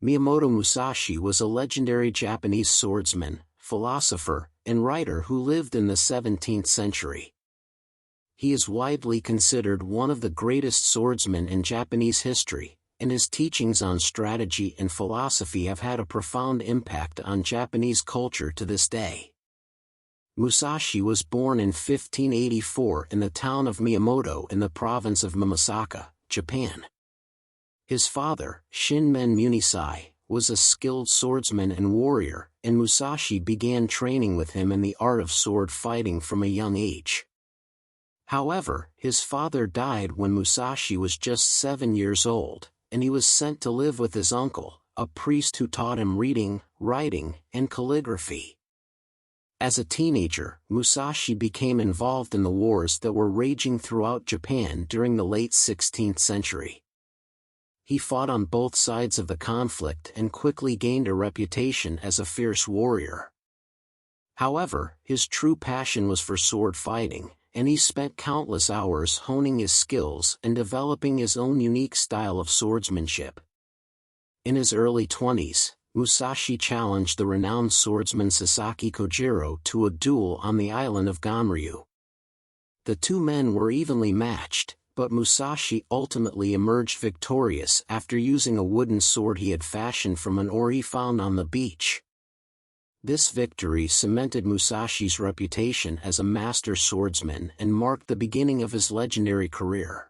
Miyamoto Musashi was a legendary Japanese swordsman, philosopher, and writer who lived in the 17th century. He is widely considered one of the greatest swordsmen in Japanese history, and his teachings on strategy and philosophy have had a profound impact on Japanese culture to this day. Musashi was born in 1584 in the town of Miyamoto in the province of Mimasaka, Japan. His father, Shinmen Munisai, was a skilled swordsman and warrior, and Musashi began training with him in the art of sword fighting from a young age. However, his father died when Musashi was just 7 years old, and he was sent to live with his uncle, a priest who taught him reading, writing, and calligraphy. As a teenager, Musashi became involved in the wars that were raging throughout Japan during the late 16th century. He fought on both sides of the conflict and quickly gained a reputation as a fierce warrior. However, his true passion was for sword fighting, and he spent countless hours honing his skills and developing his own unique style of swordsmanship. In his early 20s, Musashi challenged the renowned swordsman Sasaki Kojiro to a duel on the island of Ganryu. The two men were evenly matched, but Musashi ultimately emerged victorious after using a wooden sword he had fashioned from an ore he found on the beach. This victory cemented Musashi's reputation as a master swordsman and marked the beginning of his legendary career.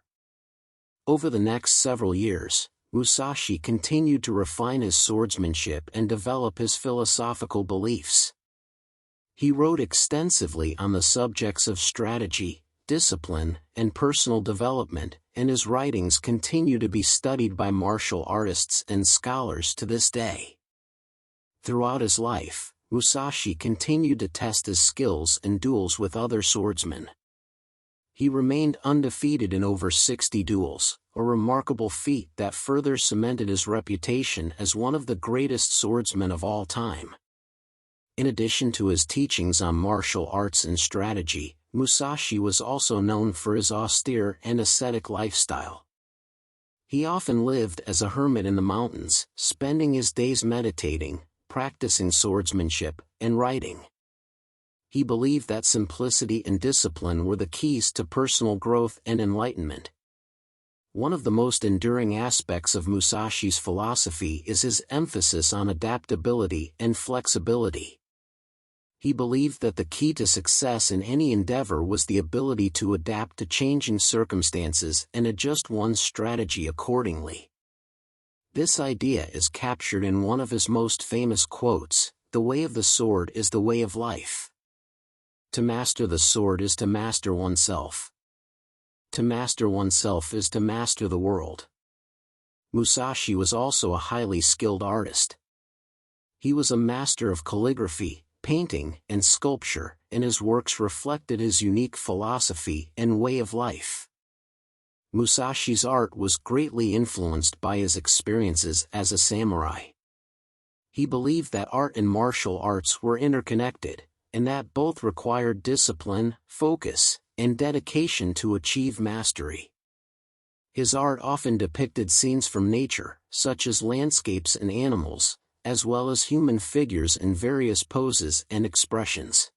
Over the next several years, Musashi continued to refine his swordsmanship and develop his philosophical beliefs. He wrote extensively on the subjects of strategy, discipline, and personal development, and his writings continue to be studied by martial artists and scholars to this day. Throughout his life, Musashi continued to test his skills in duels with other swordsmen. He remained undefeated in over 60 duels, a remarkable feat that further cemented his reputation as one of the greatest swordsmen of all time. In addition to his teachings on martial arts and strategy, Musashi was also known for his austere and ascetic lifestyle. He often lived as a hermit in the mountains, spending his days meditating, practicing swordsmanship, and writing. He believed that simplicity and discipline were the keys to personal growth and enlightenment. One of the most enduring aspects of Musashi's philosophy is his emphasis on adaptability and flexibility. He believed that the key to success in any endeavor was the ability to adapt to changing circumstances and adjust one's strategy accordingly. This idea is captured in one of his most famous quotes: "The way of the sword is the way of life. To master the sword is to master oneself. To master oneself is to master the world." Musashi was also a highly skilled artist. He was a master of calligraphy, painting, and sculpture, and his works reflected his unique philosophy and way of life. Musashi's art was greatly influenced by his experiences as a samurai. He believed that art and martial arts were interconnected, and that both required discipline, focus, and dedication to achieve mastery. His art often depicted scenes from nature, such as landscapes and animals, as well as human figures in various poses and expressions.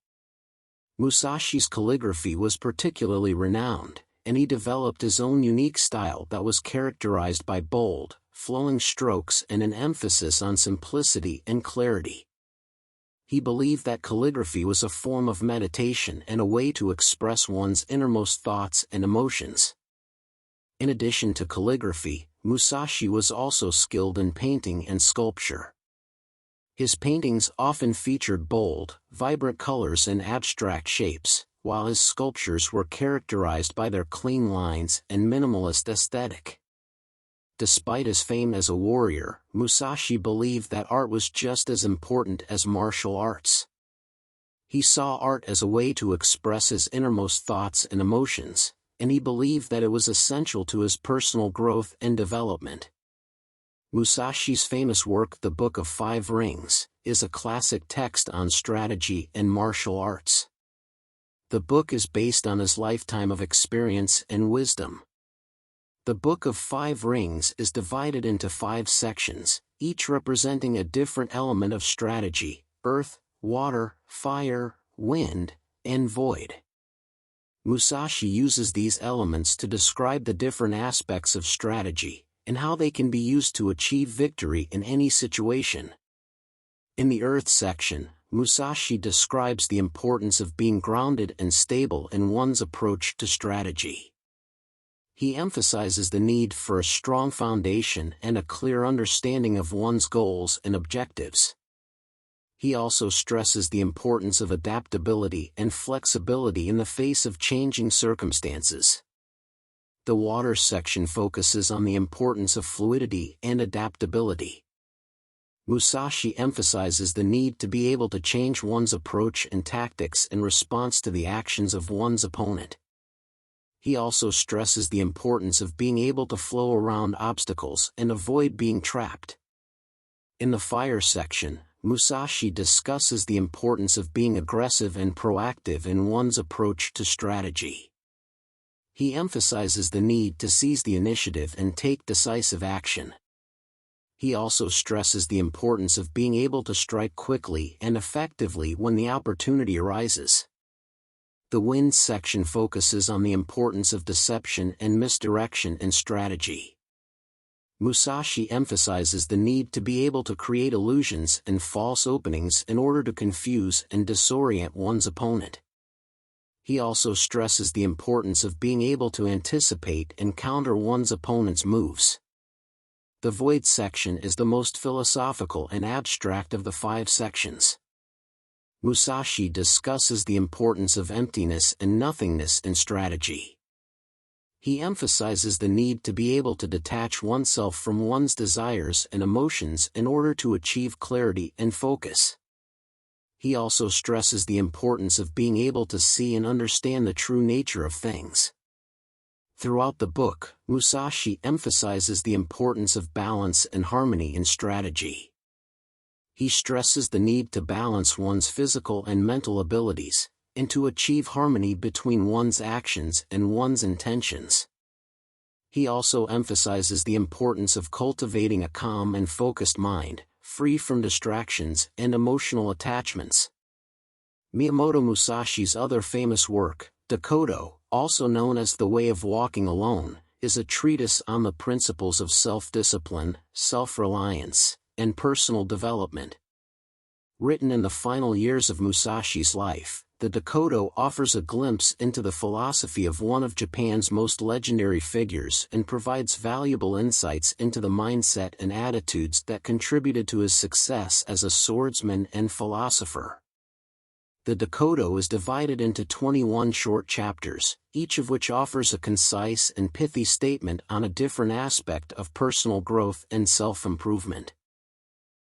Musashi's calligraphy was particularly renowned, and he developed his own unique style that was characterized by bold, flowing strokes and an emphasis on simplicity and clarity. He believed that calligraphy was a form of meditation and a way to express one's innermost thoughts and emotions. In addition to calligraphy, Musashi was also skilled in painting and sculpture. His paintings often featured bold, vibrant colors and abstract shapes, while his sculptures were characterized by their clean lines and minimalist aesthetic. Despite his fame as a warrior, Musashi believed that art was just as important as martial arts. He saw art as a way to express his innermost thoughts and emotions, and he believed that it was essential to his personal growth and development. Musashi's famous work, The Book of Five Rings, is a classic text on strategy and martial arts. The book is based on his lifetime of experience and wisdom. The Book of Five Rings is divided into 5 sections, each representing a different element of strategy: earth, water, fire, wind, and void. Musashi uses these elements to describe the different aspects of strategy, and how they can be used to achieve victory in any situation. In the Earth section, Musashi describes the importance of being grounded and stable in one's approach to strategy. He emphasizes the need for a strong foundation and a clear understanding of one's goals and objectives. He also stresses the importance of adaptability and flexibility in the face of changing circumstances. The water section focuses on the importance of fluidity and adaptability. Musashi emphasizes the need to be able to change one's approach and tactics in response to the actions of one's opponent. He also stresses the importance of being able to flow around obstacles and avoid being trapped. In the fire section, Musashi discusses the importance of being aggressive and proactive in one's approach to strategy. He emphasizes the need to seize the initiative and take decisive action. He also stresses the importance of being able to strike quickly and effectively when the opportunity arises. The wind section focuses on the importance of deception and misdirection in strategy. Musashi emphasizes the need to be able to create illusions and false openings in order to confuse and disorient one's opponent. He also stresses the importance of being able to anticipate and counter one's opponent's moves. The void section is the most philosophical and abstract of the 5 sections. Musashi discusses the importance of emptiness and nothingness in strategy. He emphasizes the need to be able to detach oneself from one's desires and emotions in order to achieve clarity and focus. He also stresses the importance of being able to see and understand the true nature of things. Throughout the book, Musashi emphasizes the importance of balance and harmony in strategy. He stresses the need to balance one's physical and mental abilities, and to achieve harmony between one's actions and one's intentions. He also emphasizes the importance of cultivating a calm and focused mind, free from distractions and emotional attachments. Miyamoto Musashi's other famous work, Dakodo, also known as The Way of Walking Alone, is a treatise on the principles of self-discipline, self-reliance, and personal development. Written in the final years of Musashi's life, the Dakodo offers a glimpse into the philosophy of one of Japan's most legendary figures and provides valuable insights into the mindset and attitudes that contributed to his success as a swordsman and philosopher. The Dakodo is divided into 21 short chapters, each of which offers a concise and pithy statement on a different aspect of personal growth and self-improvement.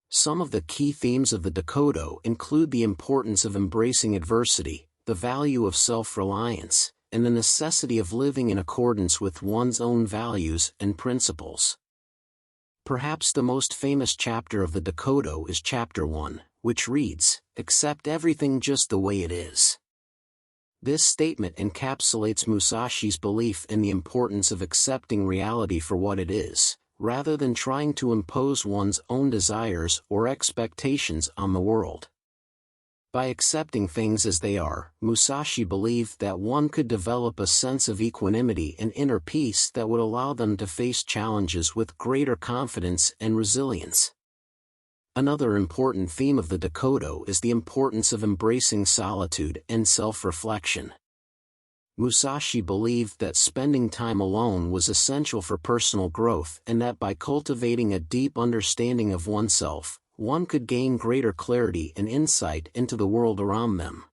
Some of the key themes of the Dakodo include the importance of embracing adversity, the value of self-reliance, and the necessity of living in accordance with one's own values and principles. Perhaps the most famous chapter of the Dakodo is Chapter 1, which reads, "Accept everything just the way it is." This statement encapsulates Musashi's belief in the importance of accepting reality for what it is, rather than trying to impose one's own desires or expectations on the world. By accepting things as they are, Musashi believed that one could develop a sense of equanimity and inner peace that would allow them to face challenges with greater confidence and resilience. Another important theme of the Dakodo is the importance of embracing solitude and self-reflection. Musashi believed that spending time alone was essential for personal growth and that by cultivating a deep understanding of oneself, one could gain greater clarity and insight into the world around them.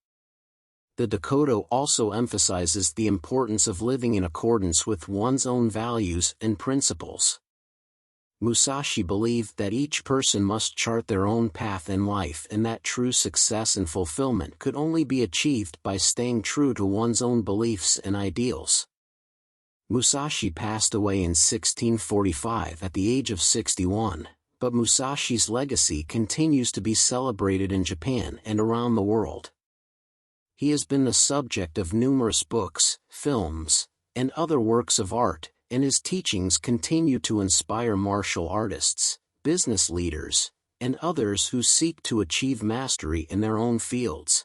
The Dakodo also emphasizes the importance of living in accordance with one's own values and principles. Musashi believed that each person must chart their own path in life and that true success and fulfillment could only be achieved by staying true to one's own beliefs and ideals. Musashi passed away in 1645 at the age of 61, but Musashi's legacy continues to be celebrated in Japan and around the world. He has been the subject of numerous books, films, and other works of art, and his teachings continue to inspire martial artists, business leaders, and others who seek to achieve mastery in their own fields.